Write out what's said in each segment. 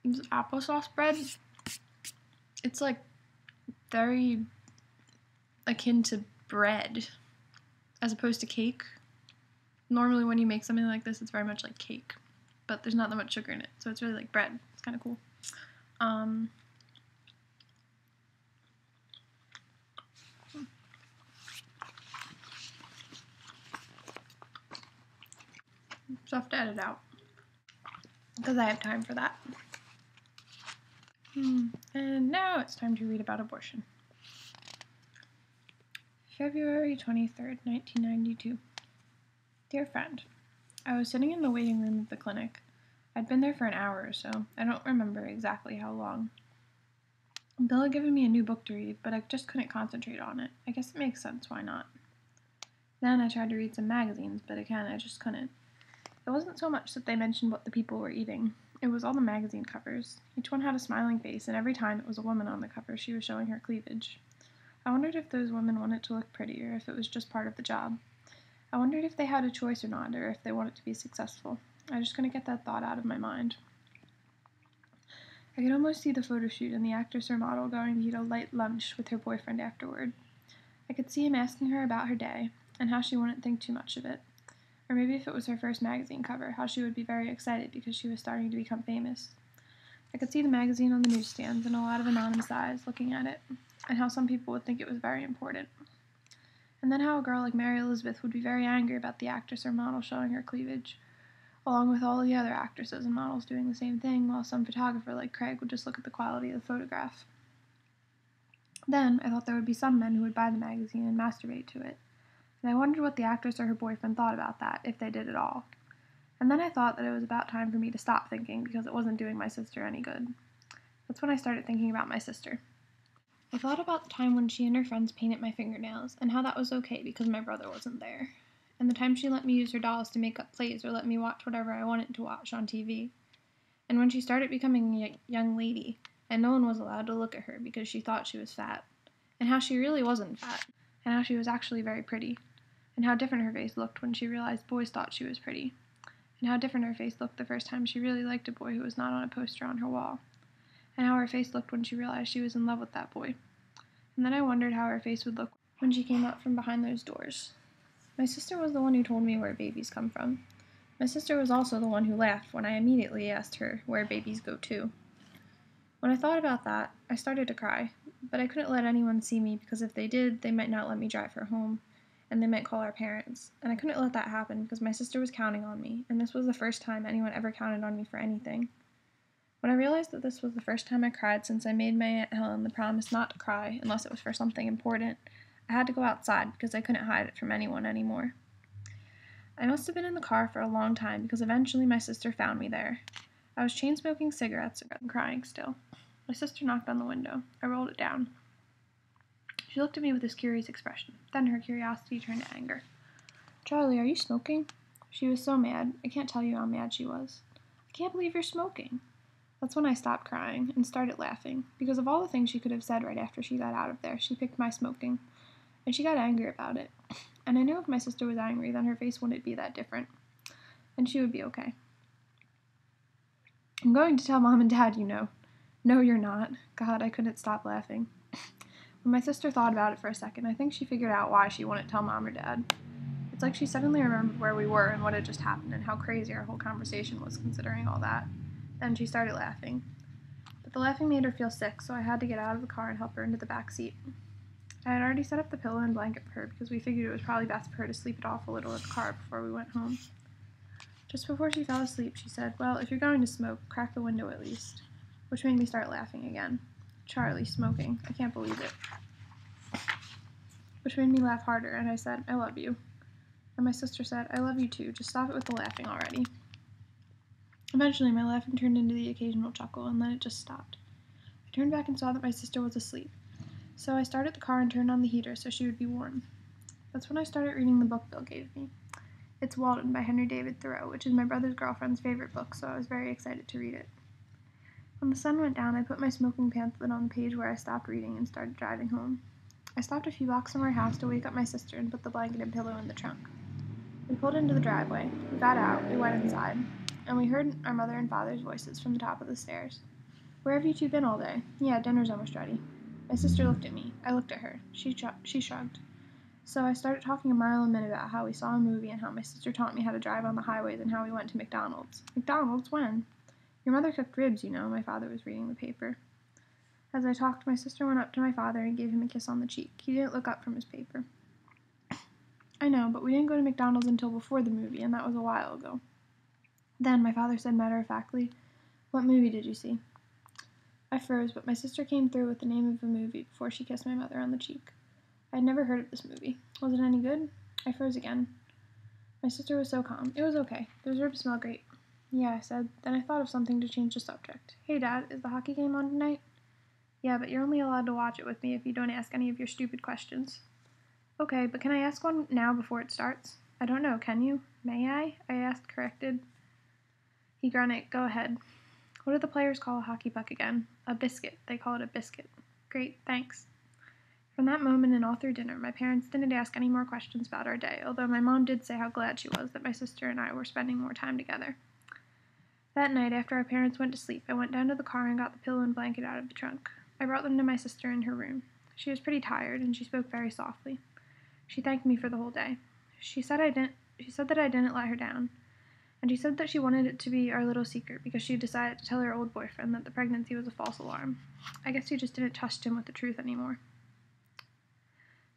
This applesauce bread, it's like very akin to bread as opposed to cake. Normally when you make something like this, it's very much like cake, but there's not that much sugar in it, so it's really like bread. It's kind of cool. So I have to edit out because I have time for that. And now it's time to read about abortion. February 23rd, 1992. Dear friend, I was sitting in the waiting room of the clinic. I'd been there for an hour or so. I don't remember exactly how long. Bill had given me a new book to read, but I just couldn't concentrate on it. I guess it makes sense, why not? Then I tried to read some magazines, but again, I just couldn't. It wasn't so much that they mentioned what the people were eating. It was all the magazine covers. Each one had a smiling face, and every time it was a woman on the cover, she was showing her cleavage. I wondered if those women wanted to look pretty, or if it was just part of the job. I wondered if they had a choice or not, or if they wanted to be successful. I just couldn't get that thought out of my mind. I could almost see the photo shoot and the actress or model going to eat a light lunch with her boyfriend afterward. I could see him asking her about her day, and how she wouldn't think too much of it. Or maybe if it was her first magazine cover, how she would be very excited because she was starting to become famous. I could see the magazine on the newsstands and a lot of anonymous eyes looking at it, and how some people would think it was very important. And then how a girl like Mary Elizabeth would be very angry about the actress or model showing her cleavage, along with all the other actresses and models doing the same thing, while some photographer like Craig would just look at the quality of the photograph. Then I thought there would be some men who would buy the magazine and masturbate to it. And I wondered what the actress or her boyfriend thought about that, if they did at all. And then I thought that it was about time for me to stop thinking, because it wasn't doing my sister any good. That's when I started thinking about my sister. I thought about the time when she and her friends painted my fingernails, and how that was okay because my brother wasn't there. And the time she let me use her dolls to make up plays or let me watch whatever I wanted to watch on TV. And when she started becoming a young lady, and no one was allowed to look at her because she thought she was fat. And how she really wasn't fat, and how she was actually very pretty. And how different her face looked when she realized boys thought she was pretty. And how different her face looked the first time she really liked a boy who was not on a poster on her wall. And how her face looked when she realized she was in love with that boy. And then I wondered how her face would look when she came out from behind those doors. My sister was the one who told me where babies come from. My sister was also the one who laughed when I immediately asked her where babies go to. When I thought about that, I started to cry, but I couldn't let anyone see me because if they did, they might not let me drive her home, and they might call our parents. And I couldn't let that happen because my sister was counting on me, and this was the first time anyone ever counted on me for anything. When I realized that this was the first time I cried since I made my Aunt Helen the promise not to cry unless it was for something important, I had to go outside because I couldn't hide it from anyone anymore. I must have been in the car for a long time because eventually my sister found me there. I was chain-smoking cigarettes and crying still. My sister knocked on the window. I rolled it down. She looked at me with this curious expression. Then her curiosity turned to anger. "Charlie, are you smoking?" She was so mad. I can't tell you how mad she was. "I can't believe you're smoking." That's when I stopped crying and started laughing, because of all the things she could have said right after she got out of there, she picked my smoking. And she got angry about it. And I knew if my sister was angry, then her face wouldn't be that different. And she would be okay. "I'm going to tell Mom and Dad, you know." "No, you're not." God, I couldn't stop laughing. When my sister thought about it for a second, I think she figured out why she wouldn't tell Mom or Dad. It's like she suddenly remembered where we were and what had just happened and how crazy our whole conversation was considering all that. Then she started laughing. But the laughing made her feel sick, so I had to get out of the car and help her into the back seat. I had already set up the pillow and blanket for her because we figured it was probably best for her to sleep it off a little in the car before we went home. Just before she fell asleep, she said, "Well, if you're going to smoke, crack the window at least," which made me start laughing again. Charlie, smoking. I can't believe it. Which made me laugh harder, and I said, "I love you." And my sister said, "I love you too, just stop it with the laughing already." Eventually, my laughing turned into the occasional chuckle, and then it just stopped. I turned back and saw that my sister was asleep. So I started the car and turned on the heater so she would be warm. That's when I started reading the book Bill gave me. It's Walden by Henry David Thoreau, which is my brother's girlfriend's favorite book, so I was very excited to read it. When the sun went down, I put my smoking pamphlet on the page where I stopped reading and started driving home. I stopped a few blocks from our house to wake up my sister and put the blanket and pillow in the trunk. We pulled into the driveway. We got out, we went inside, and we heard our mother and father's voices from the top of the stairs. Where have you two been all day? Yeah, dinner's almost ready. My sister looked at me. I looked at her. She shrugged. So I started talking a mile a minute about how we saw a movie and how my sister taught me how to drive on the highways and how we went to McDonald's. McDonald's? When? Your mother cooked ribs, you know. My father was reading the paper. As I talked, my sister went up to my father and gave him a kiss on the cheek. He didn't look up from his paper. I know, but we didn't go to McDonald's until before the movie, and that was a while ago. Then my father said matter-of-factly, "What movie did you see?" I froze, but my sister came through with the name of a movie before she kissed my mother on the cheek. I had never heard of this movie. Was it any good? I froze again. My sister was so calm. It was okay. Those ribs smell great. Yeah, I said. Then I thought of something to change the subject. Hey, Dad, is the hockey game on tonight? Yeah, but you're only allowed to watch it with me if you don't ask any of your stupid questions. Okay, but can I ask one now before it starts? I don't know, can you? May I asked, corrected. He grunted. Go ahead. What do the players call a hockey puck again? A biscuit. They call it a biscuit. Great, thanks. From that moment and all through dinner, my parents didn't ask any more questions about our day, although my mom did say how glad she was that my sister and I were spending more time together. That night, after our parents went to sleep, I went down to the car and got the pillow and blanket out of the trunk. I brought them to my sister in her room. She was pretty tired, and she spoke very softly. She thanked me for the whole day. She said that I didn't let her down, and she said that she wanted it to be our little secret because she decided to tell her old boyfriend that the pregnancy was a false alarm. I guess she just didn't trust him with the truth anymore.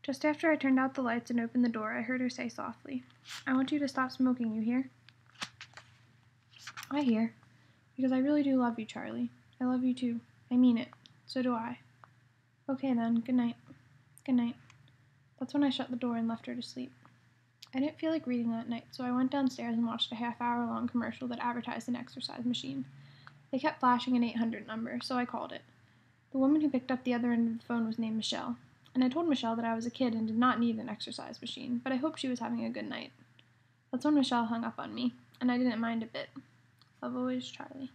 Just after I turned out the lights and opened the door, I heard her say softly, "I want you to stop smoking, you hear?" I hear. Because I really do love you, Charlie. I love you too. I mean it. So do I. Okay then, good night. Good night. That's when I shut the door and left her to sleep. I didn't feel like reading that night, so I went downstairs and watched a half-hour-long commercial that advertised an exercise machine. They kept flashing an 800 number, so I called it. The woman who picked up the other end of the phone was named Michelle, and I told Michelle that I was a kid and did not need an exercise machine, but I hoped she was having a good night. That's when Michelle hung up on me, and I didn't mind a bit. Love always, Charlie.